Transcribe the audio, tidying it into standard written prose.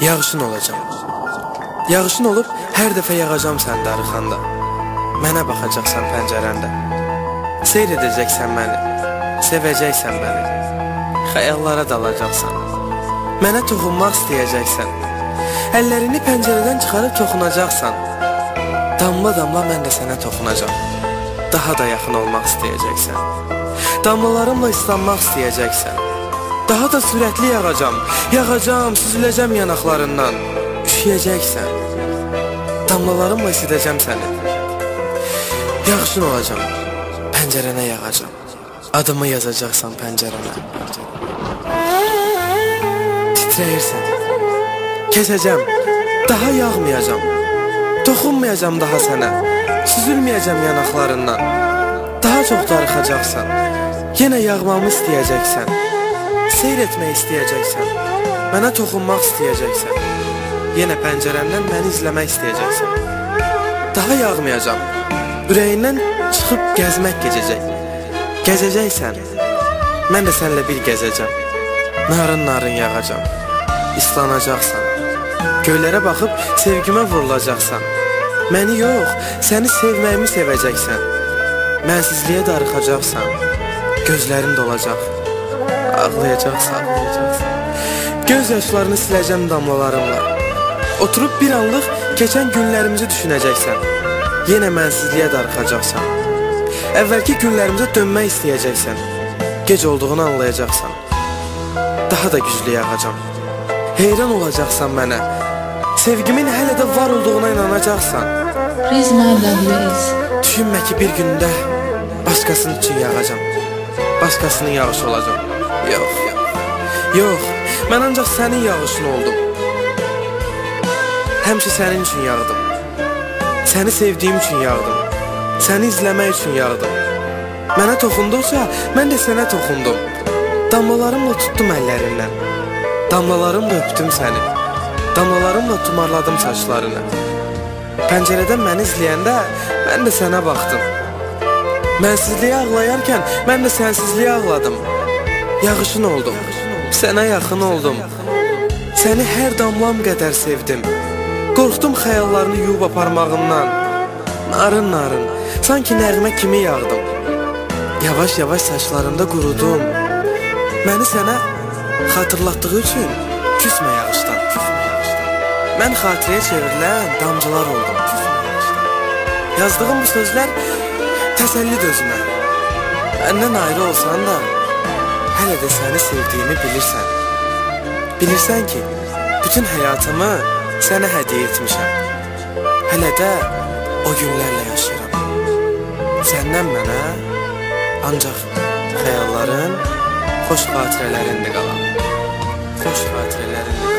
Yağışın olacam. Yağışın olub hər dəfə yağacam sən darıxanda. Mənə baxacaqsan pəncərəndə. Seyr edəcəksən məni, sevəcəksən məni. Xəyallara dalacaqsan. Mənə toxunmaq istəyəcəksən. Əllərini pəncərədən çıxarıb toxunacaqsan. Damla-damla mən də sənə toxunacam. Daha da yaxın olmaq istəyəcəksən. Damlalarımla islanmaq istəyəcəksən. Daha da sürətli yağacam. Yağacam, süzüləcəm yanaqlarından. Üşüyəcəksən. Damlalarımla isidəcəm səni. Yağışın olacam. Pəncərənə yağacam. Adımı yazacaqsan pəncərənə. Titrəyirsən. Kəsəcəm. Daha yağmayacam. Toxunmayacam daha sənə. Süzülməyəcəm yanaqlarından. Daha çox darıxacaqsan. Yenə yağmamı istəyəcəksən. Seyr etmək istəyəcəksən. Mənə toxunmaq istəyəcəksən. Yenə pəncərəndən məni izləmək istəyəcəksən. Daha yağmayacam. Ürəyindən çıxıb gəzmək keçəcək. Gəzəcəksən. Mən də sənlə bir gəzəcəm. Narın-narın yağacam. İslanacaqsan. Göylərə baxıb sevgimə vurulacaqsan. Məni yox, səni sevməyimi sevəcəksən. Mənsizliyə darıxacaqsan. Gözlərin dolacaq. Ağlayacaqsan. Göz yaşlarını siləcəm damlalarımla. Oturub bir anlıq keçən günlərimizi düşünəcəksən. Yenə mənsizliyə darıxacaqsan. Əvvəlki günlərimizə dönmək istəyəcəksən. Gec olduğunu anlayacaqsan. Daha da güclü yağacam. Heyran olacaqsan mənə. Sevgimin hələ də var olduğuna inanacaqsan. Düşünmə ki bir gündə başqasının üçün yağacam. Başqasının yağışı olacam. Yox, mən ancaq sənin yağışın oldum. Həmişə sənin üçün yağdım. Səni sevdiyim üçün yağdım. Səni izləmək üçün yağdım. Mənə toxunduqca mən də sənə toxundum. Damlalarımla tutdum əllərindən. Damlalarımla öpdüm səni. Damlalarımla tumarladım saçlarını. Pəncərədən məni izləyəndə mən də sənə baxdım. Mənsizliyə ağlayarkən mən də sənsizliyə ağladım. Yağışın oldum. Sənə yaxın oldum. Səni hər damlam qədər sevdim. Qorxdum xəyallarını yuyub aparmağımdan. Narın-narın, sanki nəğmə kimi yağdım. Yavaş-yavaş saçlarımda qurudum. Məni sənə xatırlatdığı üçün küsmə yağışdan. Mən xatirəyə çevrilən damcılar oldum. Yazdığım bu sözlər təsəllidir özümə. Məndən ayrı olsan da hələ də səni sevdiyimi bilirsən. Bilirsən ki, bütün həyatımı sənə hədiyyə etmişəm. Hələ də o günlərlə yaşayıram. Səndən mənə ancaq xəyalların, xoş xatirələrindir qalan. Xoş xatirələrindir qalan.